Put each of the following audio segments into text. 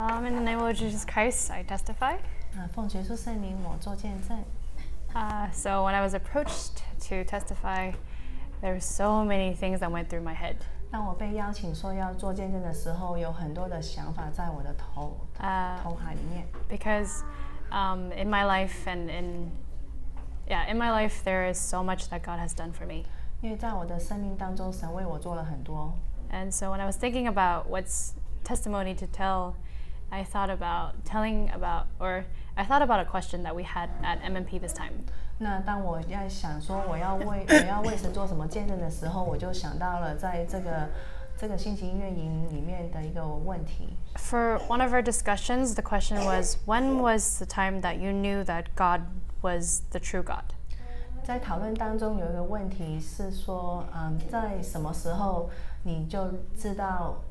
In the name of Jesus Christ, I testify. 奉耶稣圣名，我做见证。So when I was approached to testify, there were so many things that went through my head. 当我被邀请说要做见证的时候，有很多的想法在我的头海里面。Because in my life in my life there is so much that God has done for me. 因为在我的生命当中，神为我做了很多。And so when I was thinking about what's testimony to tell, I thought about a question that we had at MMP this time. 那当我在想说我要为神做什么见证的时候，我就想到了在这个星期音乐营里面的一个问题。For one of our discussions, the question was, when was the time that you knew that God was the true God? 在讨论当中有一个问题是说，在什么时候你就知道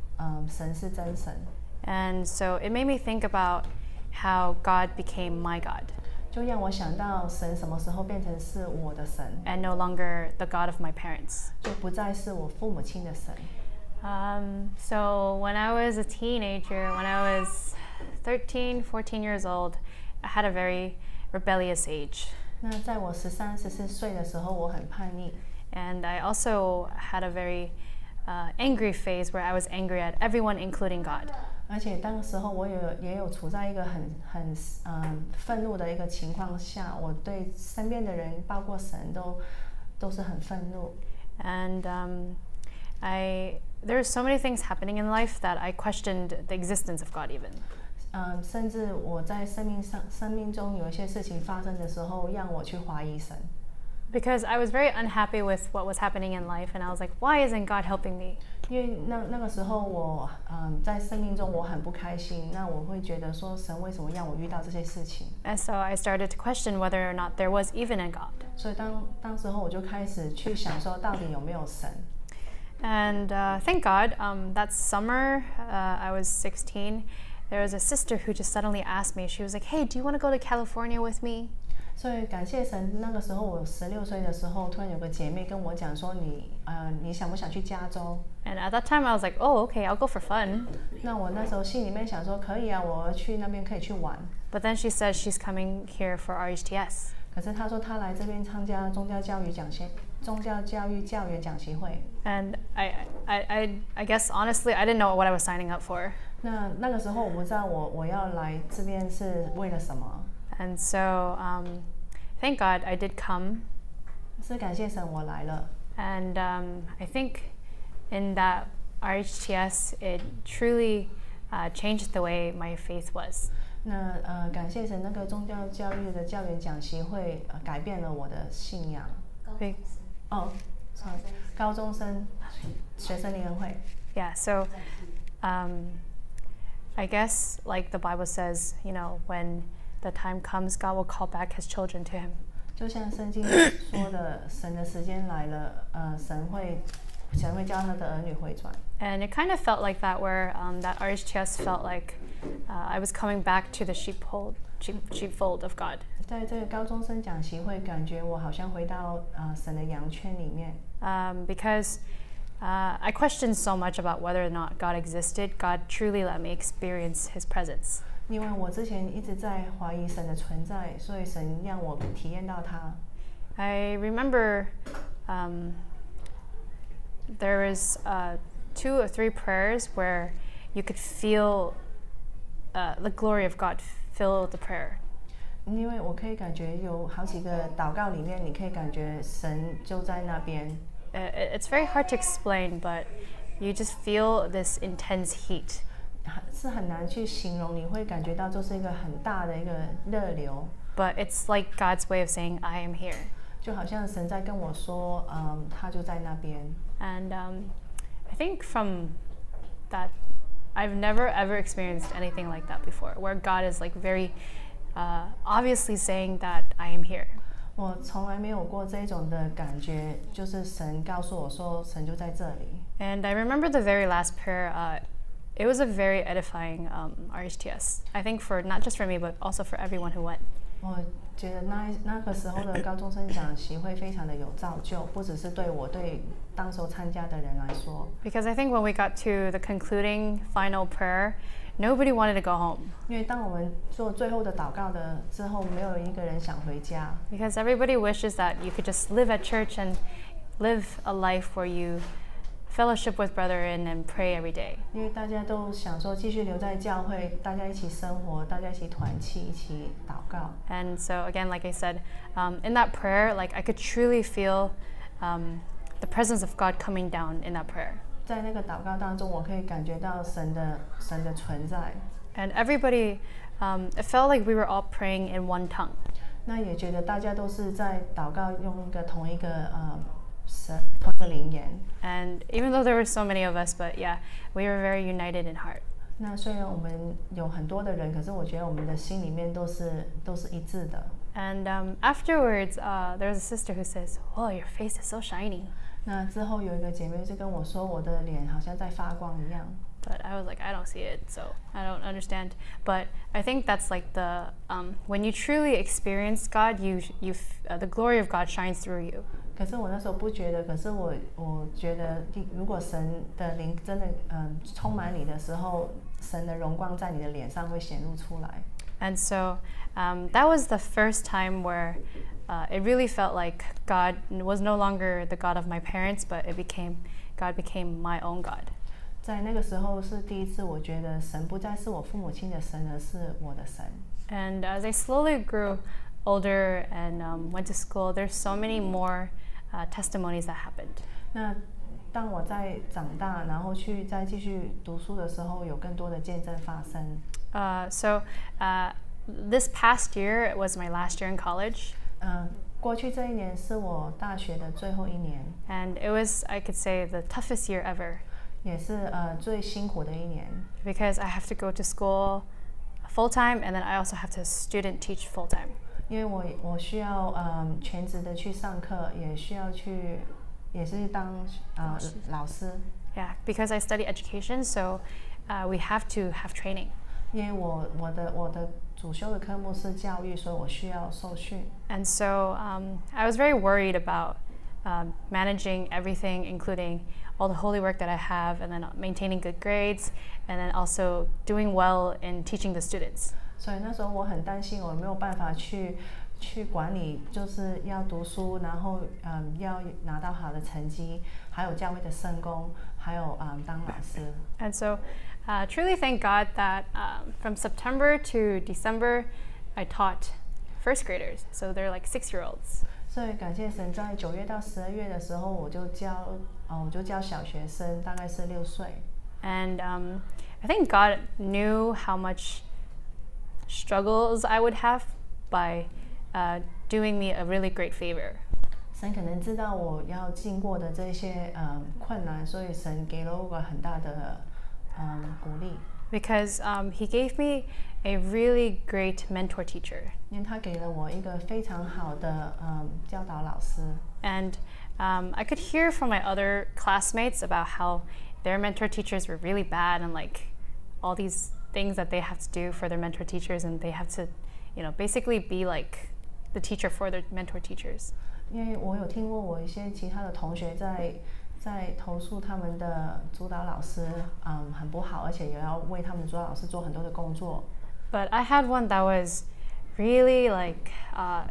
神是真神？ And so it made me think about how God became my God. 就让我想到神什么时候变成是我的神 And no longer the God of my parents. 就不再是我父母亲的神。So when I was a teenager, when I was 13, 14 years old, I had a very rebellious age. 那在我13、14岁的时候，我很叛逆。And I also had a very angry phase where I was angry at everyone, including God. 而且当时候我也有处在一个很愤怒的一个情况下，我对身边的人，包括神都是很愤怒。And there are so many things happening in life that I questioned the existence of God even. 甚至我在生命中有一些事情发生的时候，让我去怀疑神。Because I was very unhappy with what was happening in life, and I was like, why isn't God helping me? 因为那个时候我在生命中我很不开心，那我会觉得说神为什么让我遇到这些事情 And so I started to question whether or not there was even a God. 所以当时候我就开始去想说到底有没有神 And thank God, that summer, I was 16, there was a sister who just suddenly asked me, she was like, hey, do you want to go to California with me? 所以感谢神，那个时候我16岁的时候，突然有个姐妹跟我讲说你想不想去加州 And at that time I was like, oh, okay, I'll go for fun. 那我那时候心里面想说可以啊，我去那边可以去玩 But then she said she's coming here for RHTS. 可是她说她来这边参加宗教教育教员讲习会 And I guess honestly I didn't know what I was signing up for. 那个时候我不知道我要来这边是为了什么 And so thank God I did come. 是感谢神我来了 And I think in that RHTS it truly changed the way my faith was. 那感谢神那个宗教教育的教员讲习会改变了我的信仰高中生学生联会 Yeah, so I guess like the Bible says, you know, when the time comes, God will call back his children to him. 就像圣经说的神的时间来了神会叫他的儿女回转 And it kind of felt like that where that RHTS felt like I was coming back to the sheepfold of God. 在这个高中生讲习会感觉我好像回到神的羊圈里面 Because I questioned so much about whether or not God existed. God truly let me experience his presence. 因为我之前一直在怀疑神的存在，所以神让我体验到他 I remember there was 2 or 3 prayers where you could feel the glory of God fill the prayer. 因为我可以感觉有好几个祷告里面，你可以感觉神就在那边 It's very hard to explain, but you just feel this intense heat. 是很难去形容，你会感觉到就是一个很大的一个热流 But it's like God's way of saying, I am here. 就好像神在跟我说他就在那边 And I think from that, I've never ever experienced anything like that before, where God is like very obviously saying that I am here. 我从来没有过这种的感觉，就是神告诉我说神就在这里 And I remember the very last prayer, it was a very edifying RHTS. I think for not just for me, but also for everyone who went. 我觉得那个时候的高中生讲习会非常的有造就，不只是对我，对当时参加的人来说。Because I think when we got to the concluding final prayer, nobody wanted to go home. 因为当我们做最后的祷告的之后，没有一个人想回家。Because everybody wishes that you could just live at church and live a life where you fellowship with brethren and pray every day. 因为大家都想说继续留在教会，大家一起生活，大家一起团契，一起祷告。And so again, like I said, in that prayer, like I could truly feel the presence of God coming down in that prayer. 在那个祷告当中，我可以感觉到神的存在。And everybody, it felt like we were all praying in one tongue. 那也觉得大家都是在祷告，用一个同一个同一个灵言。And even though there were so many of us, but yeah, we were very united in heart. 那虽然我们有很多的人，可是我觉得我们的心里面都是一致的。And afterwards, there was a sister who says, "Oh, your face is so shiny." 那之后有一个姐妹就跟我说，我的脸好像在发光一样。But I was like, I don't see it, so I don't understand. But I think that's like the when you truly experience God, the glory of God shines through you. 可是我那时候不觉得，可是我觉得，如果神的灵真的充满你的时候，神的荣光在你的脸上会显露出来。And so that was the first time where it really felt like God was no longer the God of my parents, but God became my own God. 在那个时候是第一次，我觉得神不再是我父母亲的神，而是我的神。And as I slowly grew older and went to school, there's so many more testimonies that happened. 那当我在长大，然后再继续读书的时候，有更多的见证发生。So this past year was my last year in college. 过去这一年是我大学的最后一年。And it was, I could say, the toughest year ever. 也是最辛苦的一年。Because I have to go to school full time, and then I also have to student teach full time. 因为我需要全职的去上课，也需要也是当老师。Yeah, because I study education, so we have to have training. 因为我的主修的科目是教育，所以我需要受训。And so I was very worried about managing everything, including all the holy work that I have, and then maintaining good grades, and then also doing well in teaching the students. 所以那时候我很担心，我没有办法去管理，就是要读书，然后要拿到好的成绩，还有教会的圣工，还有当老师。And so truly thank God that from September to December, I taught first graders, so they're like 6-year-olds. 所以感谢神，在9月到12月的时候，我就教小学生，大概是6岁。And I think God knew how much struggles I would have by doing me a really great favor. 神可能知道我要经过的这些困难，所以神给了我很大的鼓励。Because he gave me a really great mentor teacher. 因为他给了我一个非常好的教导老师。And I could hear from my other classmates about how their mentor teachers were really bad and like all these things that they have to do for their mentor teachers, and they have to, basically be like the teacher for their mentor teachers. 因为我有听过我一些其他的同学在投诉他们的主导老师很不好，而且也要为他们的主导老师做很多的工作。But I had one that was really like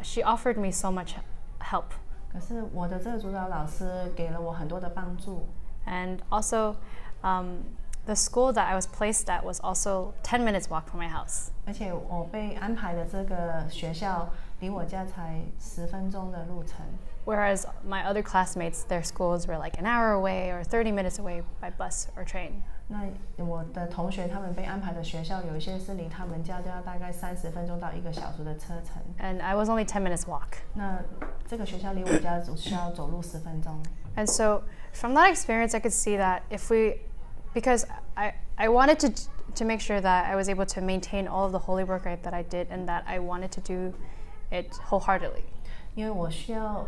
she offered me so much help. 可是我的这个主导老师给了我很多的帮助。And also, the school that I was placed at was also 10 minutes walk from my house. 而且我被安排的这个学校离我家才10分钟的路程。Whereas my other classmates, their schools were like an hour away or 30 minutes away by bus or train. 那我的同学他们被安排的学校，有一些是离他们家大概30分钟到1个小时的车程。And I was only 10 minutes walk. 那这个学校离我家只需要走路10分钟。And so from that experience, I could see that because I wanted to make sure that I was able to maintain all of the holy work that I did, and that I wanted to do it wholeheartedly. 因为我需要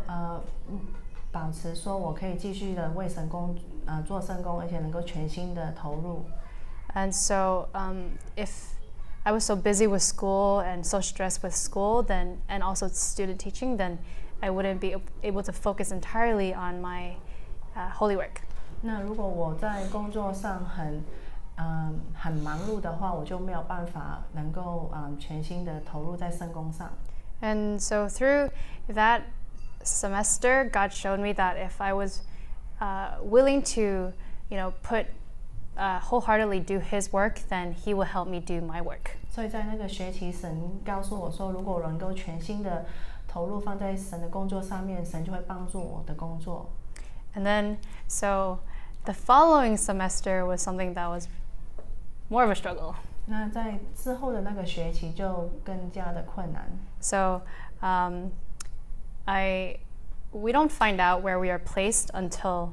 保持说我可以继续的为神做圣工，而且能够全心的投入。And so if I was so busy with school and so stressed with school, and also student teaching, then I wouldn't be able to focus entirely on my holy work. 那如果我在工作上很忙碌的话，我就没有办法能够全心的投入在圣工上。And so through that semester, God showed me that if I was willing to, wholeheartedly do His work, then He will help me do my work. 所以在那个学期，神告诉我说，如果我能够全心的投入放在神的工作上面，神就会帮助我的工作。And then, so the following semester was something that was more of a struggle. 那在之后的那个学期就更加的困难。So, we don't find out where we are placed until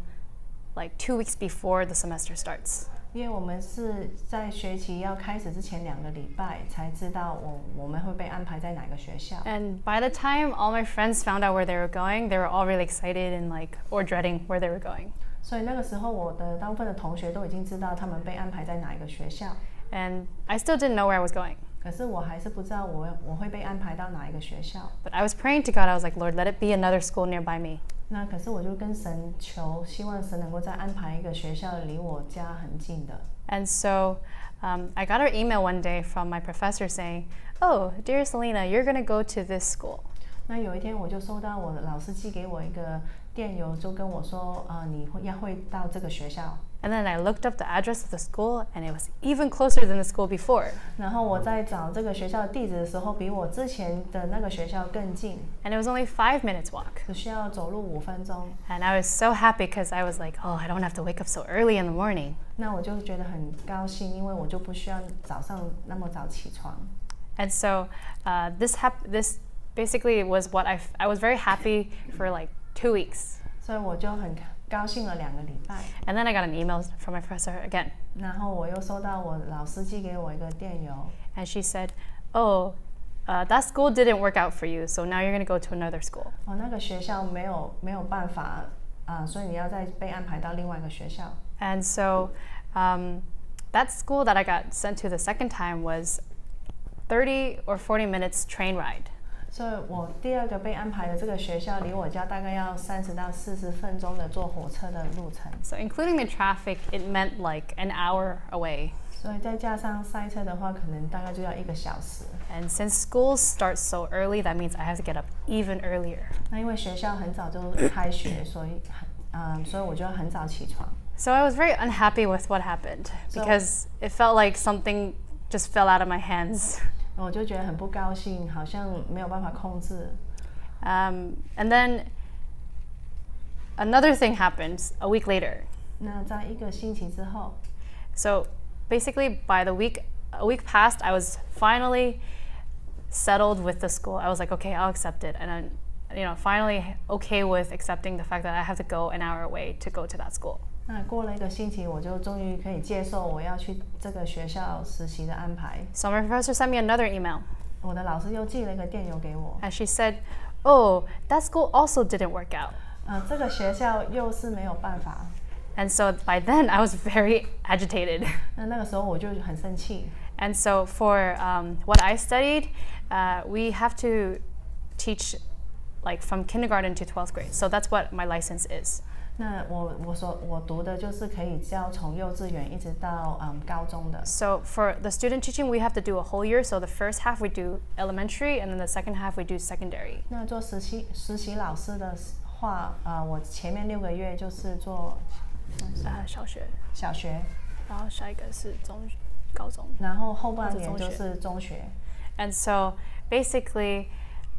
like 2 weeks before the semester starts. 因为我们是在学期要开始之前2个礼拜才知道我们会被安排在哪个学校。And by the time all my friends found out where they were going, they were all really excited and or dreading where they were going. 所以那个时候，我的大部分的同学都已经知道他们被安排在哪一个学校。And I still didn't know where I was going. 可是我还是不知道我会被安排到哪一个学校。But I was praying to God. I was like, Lord, let it be another school nearby me. 那可是我就跟神求，希望神能够再安排一个学校离我家很近的。And so I got an email one day from my professor saying, "Oh, dear Selena, you're going to go to this school." 那有一天我就收到我的老师寄给我一个电邮，就跟我说，你会到这个学校。And then I looked up the address of the school, and it was even closer than the school before. 然后我在找这个学校的地址的时候，比我之前的那个学校更近。And it was only 5 minutes walk. 只需要走路5分钟。And I was so happy because I was like, oh, I don't have to wake up so early in the morning. 那我就觉得很高兴，因为我就不需要早上那么早起床。And so this basically was what I was very happy for like 2 weeks. 所以我就很高兴了2个礼拜。And then I got an email from my professor again. 然后我又收到我老师寄给我一个电邮。And she said, "Oh, that school didn't work out for you, so now you're going to go to another school." 那个学校没有办法所以你要再被安排到另外一个学校。And so that school that I got sent to the second time was 30 or 40 minutes train ride. 所以我第2个被安排的这个学校离我家大概要30到40分钟的坐火车的路程。So including the traffic, it meant like an hour away. 所以再加上塞车的话，可能大概就要1个小时。And since school starts so early, that means I have to get up even earlier. 那因为学校很早就开学，所以我就要很早起床。So I was very unhappy with what happened because it felt like something just fell out of my hands. 我就觉得很不高兴，好像没有办法控制。And then another thing happened a week later. 那在1个星期之后 So basically by a week passed, I was finally settled with the school. I was like, okay, I'll accept it. And I'm finally okay with accepting the fact that I have to go an hour away to go to that school. 那过了1个星期，我就终于可以接受我要去这个学校实习的安排。So my professor sent me another email. 我的老师又寄了一个电邮给我。And she said, "Oh, that school also didn't work out." 这个学校又是没有办法。And so by then I was very agitated. 那个时候我就很生气。And so for what I studied, we have to teach like from kindergarten to 12th grade. So that's what my license is. 那我读的就是可以教从幼稚园一直到高中的。So for the student teaching, we have to do a whole year. So the first half we do elementary, and then the second half we do secondary. 那做实习老师的话，我前面6个月就是做小学，然后下一个是高中，然后后半年就是中学。And so basically,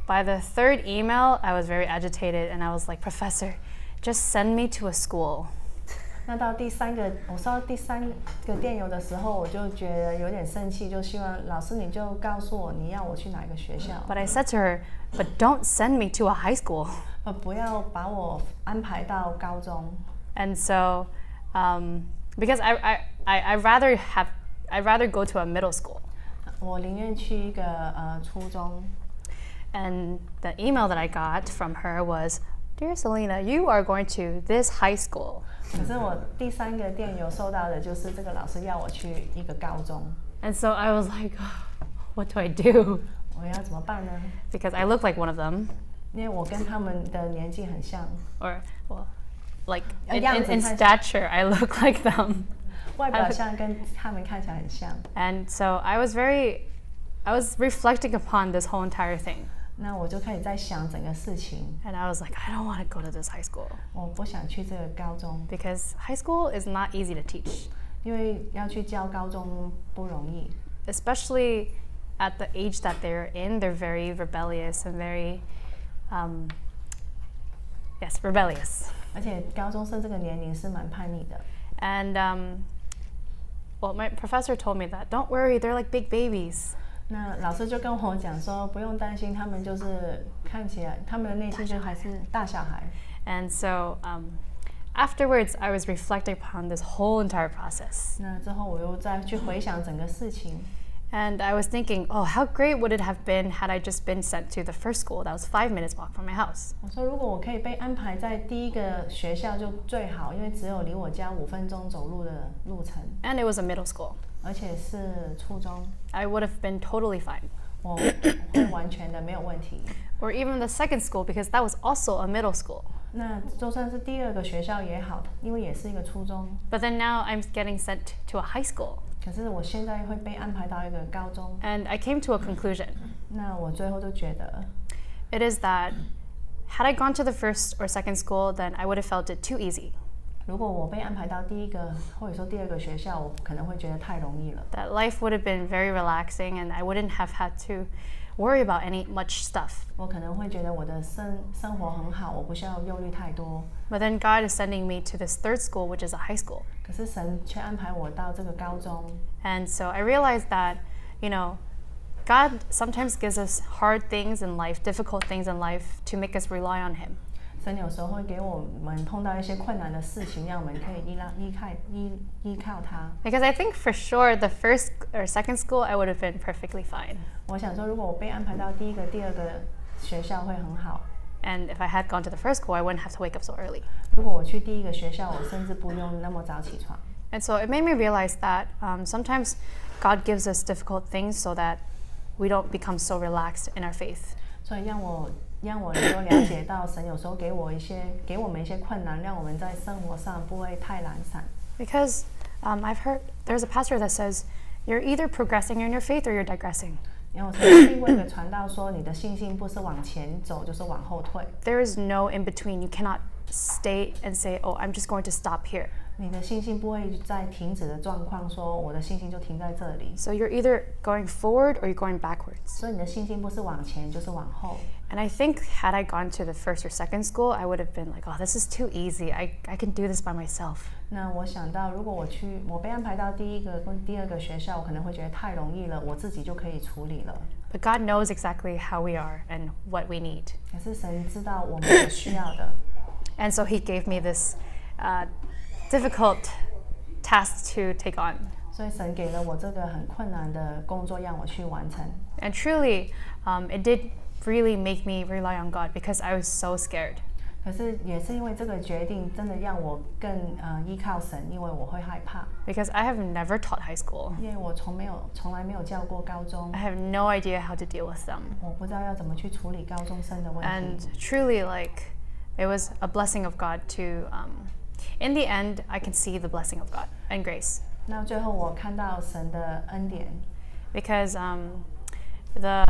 by the 3rd email, I was very agitated, and I was like, "Professor, just send me to a school." 那到我收到第3个电邮的时候，我就觉得有点生气，就希望老师你就告诉我你要我去哪一个学校。But I said to her, "But don't send me to a high school." 不要把我安排到高中。And so, because I'd rather go to a middle school. 我宁愿去一个初中。And the email that I got from her was, "Dear Selena, you are going to this high school." 可是我第3个电邮收到的就是这个老师要我去一个高中。And so I was like, what do I do? 我要怎么办呢？ Because I look like one of them. 因为我跟他们的年纪很像。Or, well, like in stature, I look like them. 外表像跟他们看起来很像。And so I was reflecting upon this whole entire thing. 那我就开始在想整个事情。And I was like, I don't want to go to this high school. 我不想去这个高中。Because high school is not easy to teach. 因为要去教高中不容易。Especially at the age that they're in, they're very rebellious and very, rebellious. 而且高中生这个年龄是蛮叛逆的。And well, my professor told me that don't worry, they're like big babies. 那老师就跟我讲说，不用担心，他们就是看起来他们的内心就还是大小孩。And so afterwards, I was reflecting upon this whole entire process. 那之后我又再去回想整个事情。And I was thinking, oh, how great would it have been had I just been sent to the first school that was 5 minutes walk from my house. 我说，如果我可以被安排在第一个学校就最好，因为只有离我家5分钟走路的路程。And it was a middle school. 而且是初中。I would have been totally fine. 我会完全的没有问题。Or even the second school, because that was also a middle school. 那就算是第二个学校也好，因为也是一个初中。But then now I'm getting sent to a high school. 可是我现在会被安排到一个高中。And I came to a conclusion. 那我最后就觉得 it is that had I gone to the first or second school, then I would have felt it too easy. 如果我被安排到第一个或者说第二个学校，我可能会觉得太容易了。That life would have been very relaxing, and I wouldn't have had to worry about much stuff. 我可能会觉得我的生活很好，我不需要忧虑太多。But then God is sending me to this third school, which is a high school. 可是神却安排我到这个高中。And so I realized that, God sometimes gives us hard things in life, difficult things in life, to make us rely on Him. 神有时候会给我们碰到一些困难的事情，让我们可以依靠他。Because I think for sure the first or second school I would have been perfectly fine. 我想说，如果我被安排到第一个、第二个学校会很好。And if I had gone to the first school, I wouldn't have to wake up so early. 如果我去第一个学校，我甚至不用那么早起床。And so it made me realize that sometimes God gives us difficult things so that we don't become so relaxed in our faith. 所以让我能够了解到，神有时候给我们一些困难，让我们在生活上不会太懒散。Because I've heard there's a pastor that says you're either progressing in your faith or you're digressing. 然后我曾经听过一个传道说，你的信心不是往前走，就是往后退。There is no in between. You cannot stay and say, "Oh, I'm just going to stop here." 你的信心不会在停止的状况，说我的信心就停在这里。So you're either going forward or you're going backwards. 所以你的信心不是往前，就是往后。And I think had I gone to the first or second school, I would have been like, "Oh, this is too easy. I can do this by myself." 那我想到，如果我被安排到第一个跟第二个学校，我可能会觉得太容易了，我自己就可以处理了。But God knows exactly how we are and what we need. 可是神知道我们所需要的。And so He gave me this difficult task to take on. 所以神给了我这个很困难的工作，让我去完成。And truly, it did really make me rely on God because I was so scared. 可是也是因为这个决定，真的让我更依靠神，因为我会害怕。Because I have never taught high school. 因为我从来没有教过高中。I have no idea how to deal with them. 我不知道要怎么去处理高中生的问题。And truly, it was a blessing of God to. In the end, I can see the blessing of God and grace. 那最后我看到神的恩典。Because the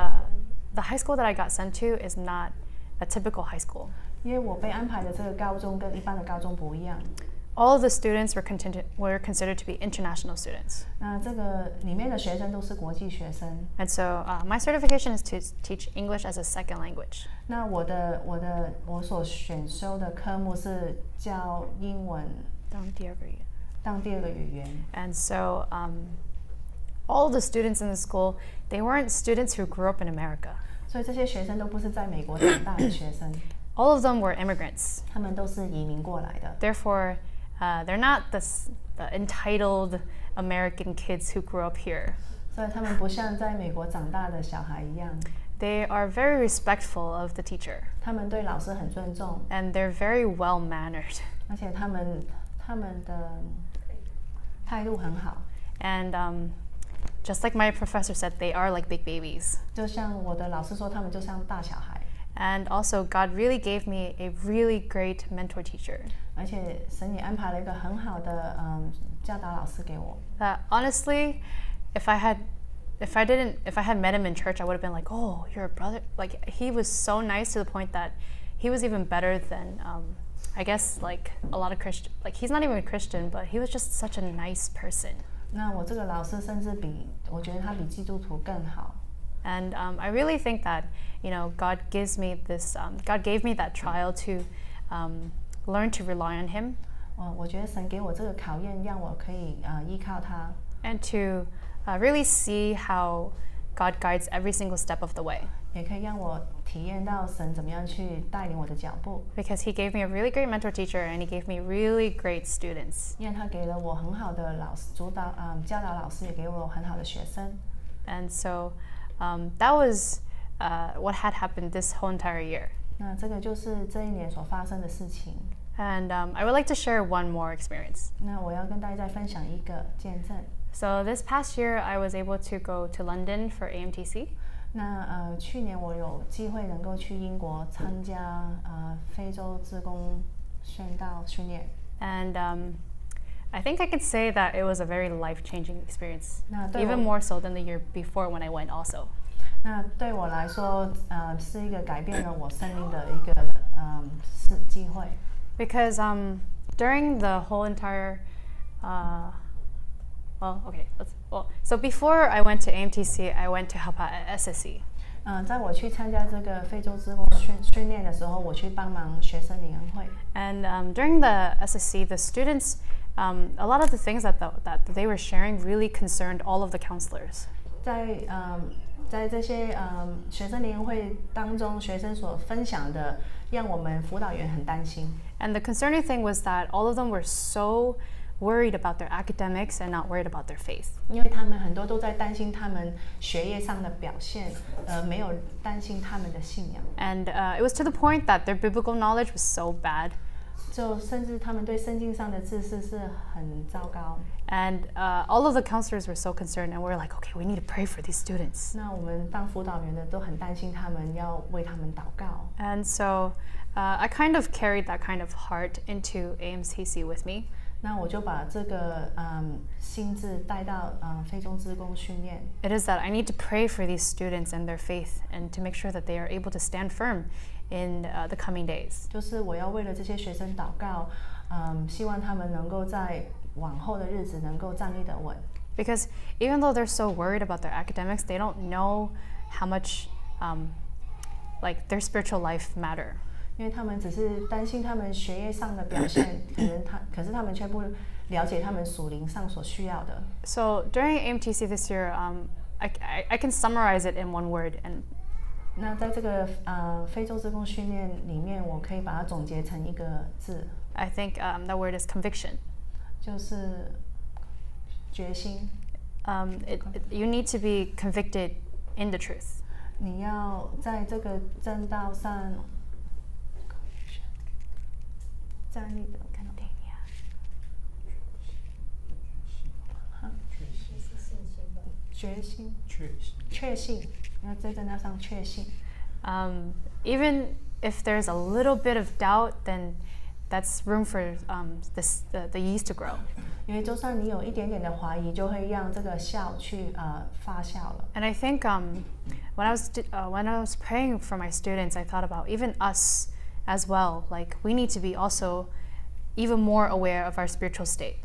high school that I got sent to is not a typical high school. 因为我被安排的这个高中跟一般的高中不一样。All of the students were considered to be international students. 那这个里面的学生都是国际学生。And so my certification is to teach English as a second language. 那我所选修的科目是教英文当第二个语言。And so all of the students in the school, they weren't students who grew up in America. 所以这些学生都不是在美国长大的学生。All of them were immigrants. 他们都是移民过来的。Therefore, they're not the entitled American kids who grew up here. 所以他们不像在美国长大的小孩一样。They are very respectful of the teacher. 他们对老师很尊重。And they're very well mannered. 而且他们的态度很好。And just like my professor said, they are like big babies. 就像我的老师说，他们就像大小孩。And also, God really gave me a really great mentor teacher. 而且神也安排了一个很好的教导老师给我。That honestly, if I had met him in church, I would have been like, oh, you're a brother. Like he was so nice to the point that he was even better than I guess like a lot of Christian. Like he's not even a Christian, but he was just such a nice person. 那我这个老师甚至我觉得他比基督徒更好。And I really think that God gave me that trial to learn to rely on Him. 我觉得神给我这个考验，让我可以依靠他。And to really see how God guides every single step of the way. 也可以让我体验到神怎么样去带领我的脚步。Because He gave me a really great mentor teacher, and He gave me really great students. 因为他给了我很好的教导老师，也给我很好的学生。And so that was what had happened this whole entire year. 那这个就是这一年所发生的事情。And I would like to share one more experience. 那我要跟大家再分享一个见证。So this past year, I was able to go to London for AMTC. 那去年我有机会能够去英国参加非洲志工宣道训练。And I think I could say that it was a very life-changing experience, 那对 even more so than the year before when I went also. 那对我来说，是一个改变了我生命的一个机会。Because during the whole entire so before I went to AMTC, I went to help out at SSE. 在我去参加这个非洲志工训练的时候，我去帮忙学生联恩会。And during the SSE, the students, a lot of the things that they were sharing really concerned all of the counselors. 在这些学生联恩会当中，学生所分享的，让我们辅导员很担心。And the concerning thing was that all of them were so worried about their academics and not worried about their faith. 因为他们很多都在担心他们学业上的表现，没有担心他们的信仰。And it was to the point that their biblical knowledge was so bad. 就甚至他们对圣经上的知识是很糟糕。And all of the counselors were so concerned, and we were like, okay, we need to pray for these students. 那我们当辅导员的都很担心他们，要为他们祷告。And so I kind of carried that kind of heart into AMTC with me. 那我就把这个心智带到非洲志工训练。It is that I need to pray for these students and their faith, and to make sure that they are able to stand firm in the coming days. 就是我要为了这些学生祷告，希望他们能够在往后的日子能够站立得稳。Because even though they're so worried about their academics, they don't know how much like their spiritual life matter. 因为他们只是担心他们学业上的表现，可是他们却不了解他们属灵上所需要的。So during AMTC this year, I can summarize it in one word. And 那在这个非洲志工训练里面，我可以把它总结成一个字。I think that word is conviction. 就是决心。You need to be convicted in the truth. 你要在这个正道上站立的。决心，确信，要在正道上确信。Even if there's a little bit of doubt, then that's room for the yeast to grow. 因为就算你有一点点的怀疑，就会让这个酵去发酵了。And I think when I was praying for my students, I thought about even us as well. Like we need to be also even more aware of our spiritual state.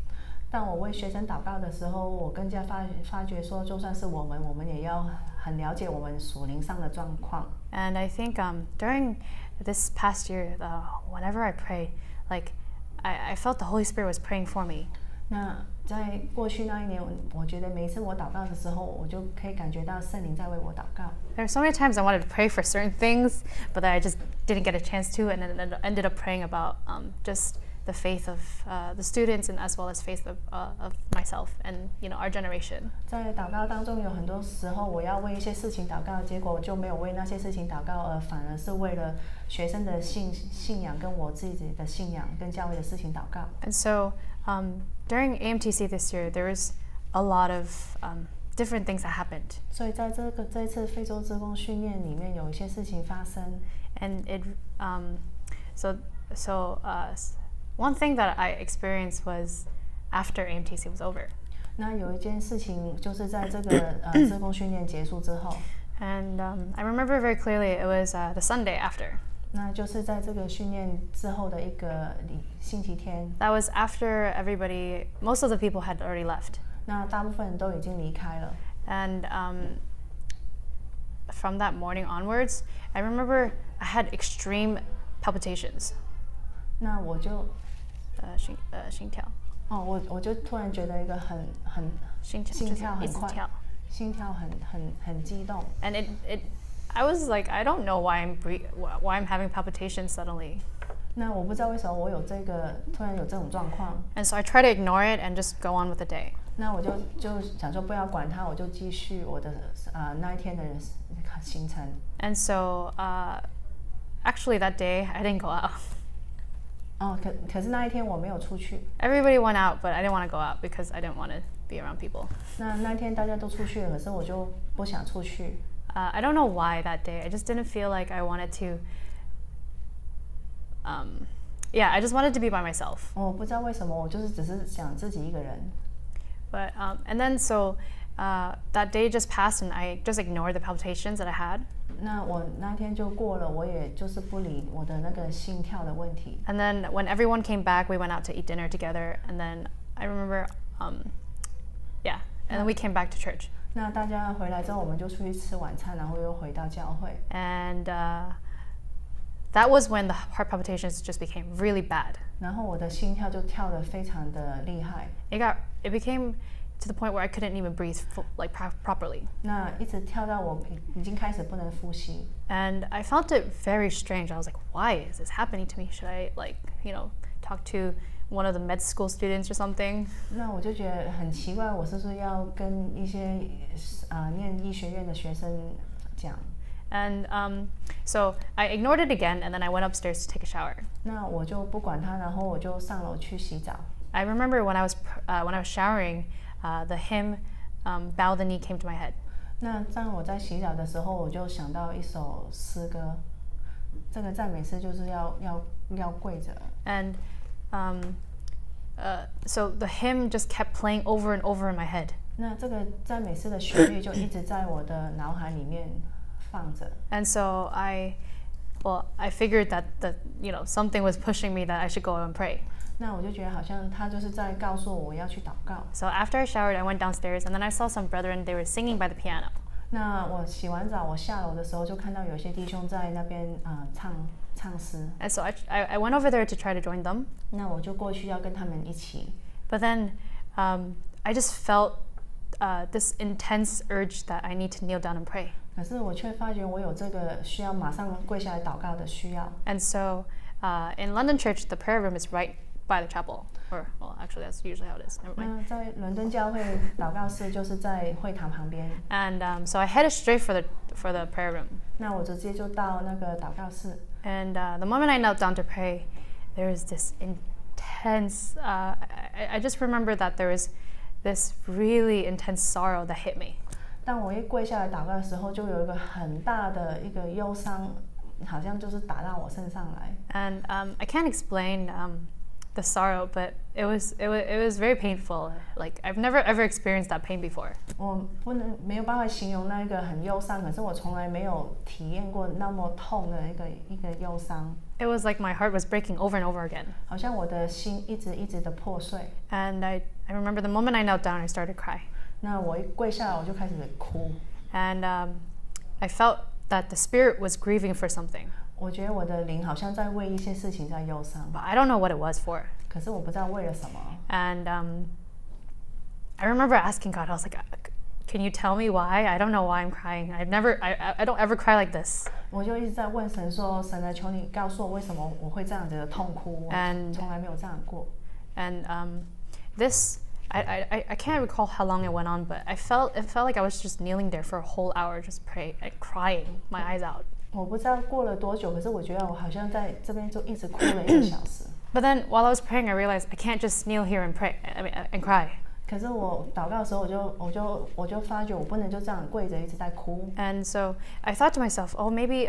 当我为学生祷告的时候，我更加发觉说，就算是我们也要很了解我们属灵上的状况。And I think during this past year, whenever I prayed, like I felt the Holy Spirit was praying for me. 那在过去那一年，我觉得每一次我祷告的时候，我就可以感觉到圣灵在为我祷告。There are so many times I wanted to pray for certain things, but I just didn't get a chance to, and then ended up praying about just the faith of the students, and as well as faith of myself and our generation. 在祷告当中，有很多时候我要为一些事情祷告，结果我就没有为那些事情祷告，而反而是为了学生的信仰跟我自己的信仰跟教会的事情祷告。And so during AMTC this year, there was a lot of different things that happened. 所以在这次非洲志工训练里面，有一些事情发生。And it one thing that I experienced was after AMTC was over. 那有一件事情就是在这个志工训练结束之后。And I remember very clearly it was the Sunday after. 那就是在这个训练之后的一个星期天。That was after everybody, most of the people had already left. 那大部分人都已经离开了。And from that morning onwards, I remember I had extreme palpitations. 那我就心跳。我就突然觉得一个心跳很快，心跳很激动。And I was like, I don't know why I'm having palpitations suddenly. 那我不知道为什么我有突然有这种状况。And so I try to ignore it and just go on with the day. 那我就想说不要管它，我就继续我的那一天的行程。And so actually that day I didn't go out. 可是那一天我没有出去。Everybody went out, but I didn't want to go out because I didn't want to be around people. 那一天大家都出去了，可是我就不想出去。I don't know why that day. I just didn't feel like I wanted to. Yeah, I just wanted to be by myself. 我不知道为什么，我就是只是想自己一个人。But and then so that day just passed, and I just ignored the palpitations that I had. 那我那天就过了，我也就是不理我的那个心跳的问题。And then when everyone came back, we went out to eat dinner together. And then I remember, yeah, and then we came back to church. 那大家回来之后，我们就出去吃晚餐，然后又回到教会。And that was when the heart palpitations just became really bad. 然后我的心跳就跳得非常的厉害。It became to the point where I couldn't even breathe properly. 那一直跳到我已经开始不能呼吸。And I felt it very strange. I was like, why is this happening to me? Should I talk to one of the med school students or something? 那我就觉得很奇怪，我是不是要跟一些念医学院的学生讲？ And so I ignored it again, and then I went upstairs to take a shower. 那我就不管它，然后我就上楼去洗澡。I remember when I was showering, the hymn "Bow the Knee" came to my head. 那当我在洗澡的时候，我就想到一首诗歌，这个赞美诗就是要跪着。And so the hymn just kept playing over and over in my head. 那这个赞美诗的旋律就一直在我的脑海里面放着。And so I figured that something was pushing me that I should go and pray. 那我就觉得好像他就是在告诉我要去祷告。So after I showered, I went downstairs, and then I saw some brethren. They were singing by the piano. 那我洗完澡，我下楼的时候就看到有些弟兄在那边唱诗。And so I went over there to try to join them. 那我就过去要跟他们一起。But then I just felt this intense urge that I need to kneel down and pray. 可是我却发觉我有这个需要马上跪下来祷告的需要。And so in London Church, the prayer room is right by the chapel. Or, well, actually, that's usually how it is. Never mind. 在伦敦教会祷告室就是在会堂旁边。And so I headed straight for the prayer room. 那我直接就到那个祷告室。And the moment I knelt down to pray, there was this intense. I just remember that there was this really intense sorrow that hit me. 当我一跪下来祷告的时候，就有一个很大的一个忧伤，好像就是打到我身上来。And I can't explain the sorrow, but it was very painful. Like I've never ever experienced that pain before. 我没有办法形容那一个很忧伤，可是我从来没有体验过那么痛的一个忧伤。It was like my heart was breaking over and over again. 好像我的心一直的破碎。And I remember the moment I knelt down, I started to cry. 那我一跪下来，我就开始哭。And I felt that the spirit was grieving for something. 我觉得我的灵好像在为一些事情在忧伤。But I don't know what it was for. 可是我不知道为了什么。And I remember asking God, I was like, can you tell me why? I don't know why I'm crying. I don't ever cry like this. 我就一直在问神说，神啊，求你告诉我为什么我会这样子的痛哭，我从来没有这样过。And this, I can't recall how long it went on, but it felt like I was just kneeling there for a whole hour, just praying, crying my eyes out. 我不知道过了多久，可是我觉得我好像在这边就一直哭了1个小时。But then while I was praying, I realized I can't just kneel here and pray. And cry. 可是我祷告的时候，我就发觉我不能就这样跪着一直在哭。And so I thought to myself, oh, maybe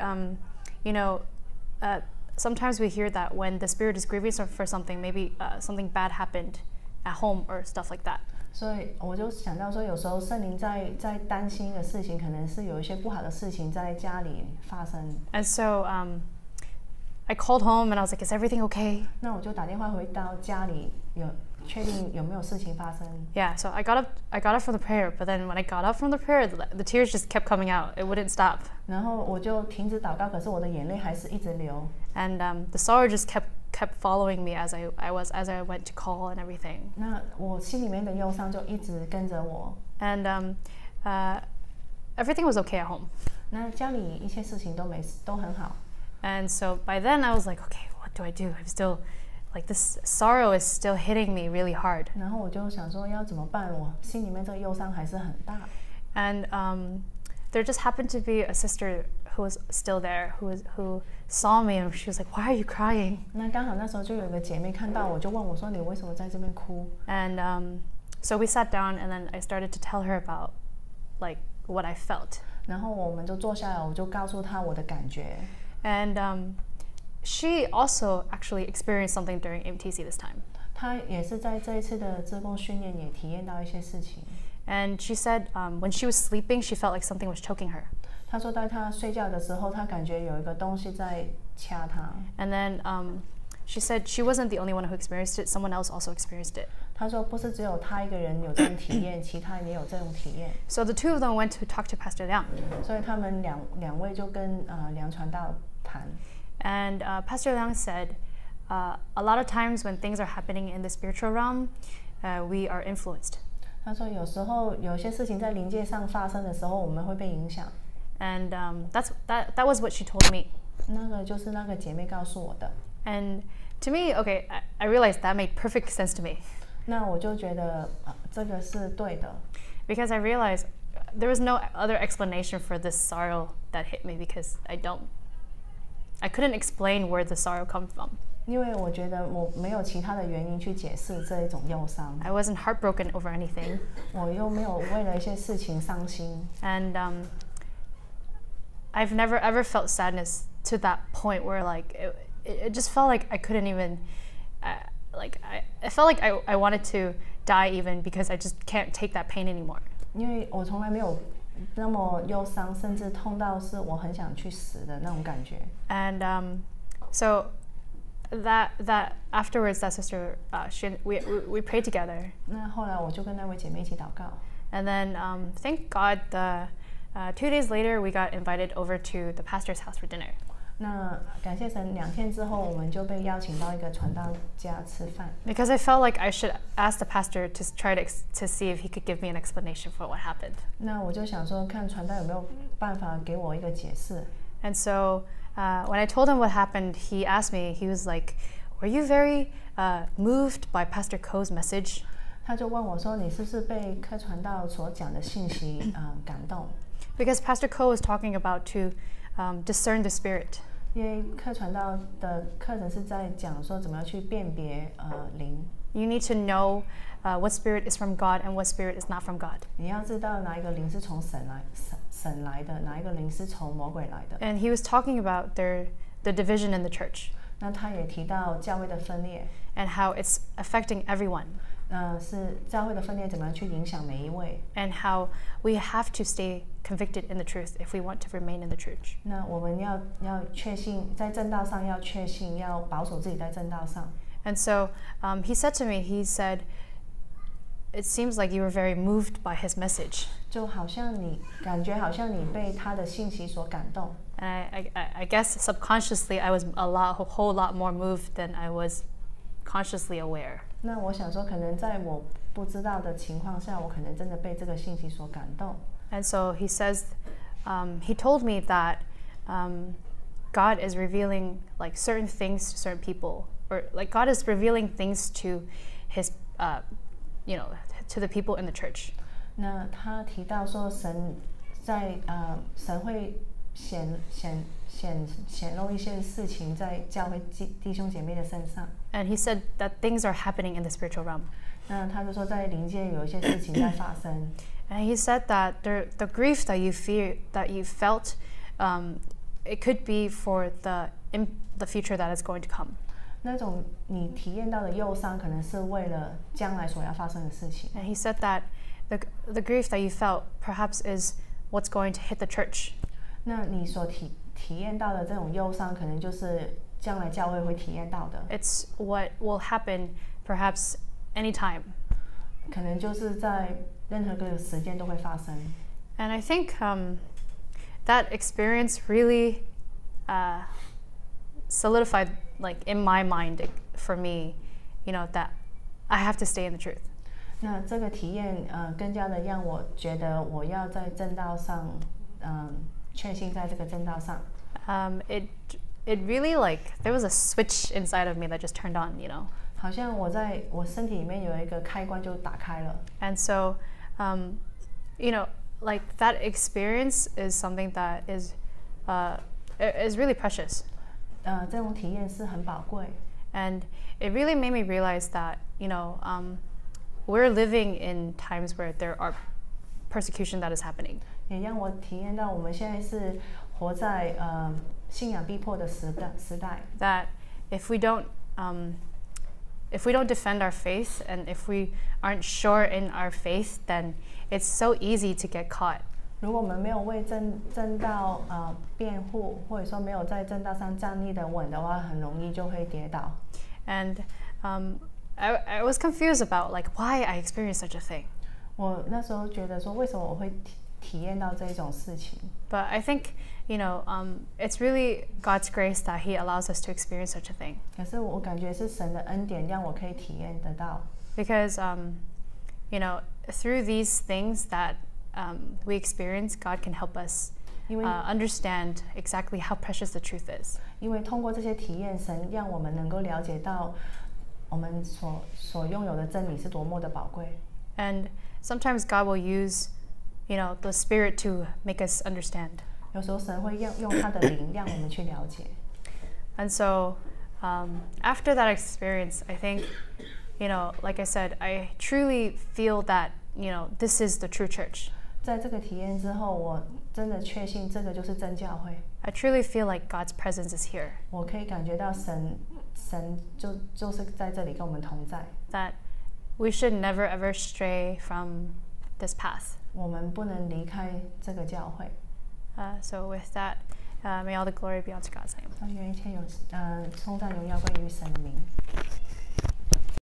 sometimes we hear that when the Spirit is grieving for something, maybe something bad happened at home or stuff like that. 所以我就想到说，有时候圣灵在担心的事情，可能是有一些不好的事情在家里发生。And so I called home and I was like, "Is everything okay?" 那我就打电话回到家里，确定有没有事情发生。Yeah, so I got up from the prayer, but then when I got up from the prayer, the tears just kept coming out. It wouldn't stop. 然后我就停止祷告，可是我的眼泪还是一直流。And the sorrow just kept following me as I went to call and everything. 那我心里面的忧伤就一直跟着我。And everything was okay at home. 那家里一切事情都很好。And so by then I was like, okay, what do I do? I'm still like this sorrow is still hitting me really hard. 然后我就想说要怎么办？我心里面这个忧伤还是很大。And there just happened to be a sister who was still there, who saw me and she was like, "Why are you crying?" 那刚好那时候就有一个姐妹看到我，就问我说：“你为什么在这边哭？” And so we sat down and then I started to tell her about like what I felt. 然后我们就坐下来，我就告诉她我的感觉。And she also actually experienced something during MTC this time. 她也是在这一次的志工训练也体验到一些事情。And she said when she was sleeping, she felt like something was choking her. 她说在她睡觉的时候，她感觉有一个东西在掐她。And then she said she wasn't the only one who experienced it. Someone else also experienced it. 她说不是只有她一个人有这种体验，其他人也有这种体验。So the two of them went to talk to Pastor Liang. 所以他们两位就跟梁传道谈。And Pastor Liang said, a lot of times when things are happening in the spiritual realm, we are influenced. 他说有时候有些事情在灵界上发生的时候，我们会被影响。And that was what she told me. 那个就是那个姐妹告诉我的。And to me, okay, I realized that made perfect sense to me. 那我就觉得这个是对的。Because I realized there was no other explanation for this sorrow that hit me because I couldn't explain where the sorrow comes from. 因为我觉得我没有其他的原因去解释这一种忧伤。I wasn't heartbroken over anything. 我又没有为了一些事情伤心。And I've never ever felt sadness to that point where like it just felt like I couldn't even I felt like I wanted to die even because I just can't take that pain anymore. 因为我从来没有那么忧伤，甚至痛到是我很想去死的那种感觉。And so that afterwards, that sister, we prayed together. 那后来我就跟那位姐妹一起祷告。And then thank God, 2 days later, we got invited over to the pastor's house for dinner. 那感谢神，2天之后，我们就被邀请到一个传道家吃饭。Because I felt like I should ask the pastor to try to see if he could give me an explanation for what happened. 那我就想说，看传道有没有办法给我一个解释。And so when I told him what happened, he asked me. He was like, "Were you very moved by Pastor Ko's message?" 他就问我说：“你是不是被柯传道所讲的信息感动？” Because Pastor Ko was talking about to discern the spirit. 因为柯传道的课程是在讲说怎么样去辨别灵。You need to know what spirit is from God and what spirit is not from God. 你要知道哪一个灵是从神来的，哪一个灵是从魔鬼来的。And he was talking about the division in the church. 那他也提到教会的分裂。And how it's affecting everyone. 是教会的分裂怎么样去影响每一位。And how we have to stay convicted in the truth if we want to remain in the church. 那我们要确信，在正道上要确信，要保守自己在正道上。And so he said to me, he said, "It seems like you were very moved by his message." 就好像你感觉好像你被他的信息所感动。And I guess subconsciously I was a whole lot more moved than I was consciously aware. 那我想说，可能在我不知道的情况下，我可能真的被这个信息所感动。And so he says, he told me that God is revealing like certain things to certain people, or like God is revealing things to his, to the people in the church. 那他提到说，神会显露一些事情在教会弟兄姐妹的身上。And he said that things are happening in the spiritual realm. 那他就说，在灵界有一些事情在发生。And he said that the grief that you felt, it could be for the in the future that is going to come. 那种你体验到的忧伤，可能是为了将来所要发生的事情。 And he said that the grief that you felt perhaps is what's going to hit the church. 那你所体验到的这种忧伤，可能就是将来教会会体验到的。 It's what will happen perhaps anytime. 可能就是在任何个时间都会发生。 And I think that experience really solidified, like in my mind, for me, that I have to stay in the truth. 那这个体验更加的让我觉得我要在正道上，确信在这个正道上。It really there was a switch inside of me that just turned on, 好像我在我身体里面有一个开关就打开了。 And so, that experience is something that is really precious. 这种体验是很宝贵。 And it really made me realize that, we're living in times where there are persecution that is happening. 也让我体验到我们现在是活在信仰逼迫的时代。 That if we don't defend our faith, and if we aren't sure in our faith, then it's so easy to get caught. 如果我们没有为正道辩护，或者说没有在正道上站立的稳的话，很容易就会跌倒。 And I was confused about why I experienced such a thing. 我那时候觉得说，为什么我会体验到这种事情？ But I think, it's really God's grace that He allows us to experience such a thing. 可是我感觉是神的恩典，让我可以体验得到。 Because, through these things that we experience, God can help us understand exactly how precious the truth is. 因为通过这些体验，神让我们能够了解到我们所拥有的真理是多么的宝贵。 And sometimes God will use, the Spirit to make us understand. 有时候神会用他的灵让我们去了解。 And so, after that experience, I think, like I said, I truly feel that, this is the true church. 在这个体验之后，我真的确信这个就是真教会。 I truly feel like God's presence is here. 我可以感觉到神就是在这里跟我们同在。 That we should never ever stray from this path. 我们不能离开这个教会。 So with that, may all the glory be unto God's name. 愿一切称赞荣耀归于神的名。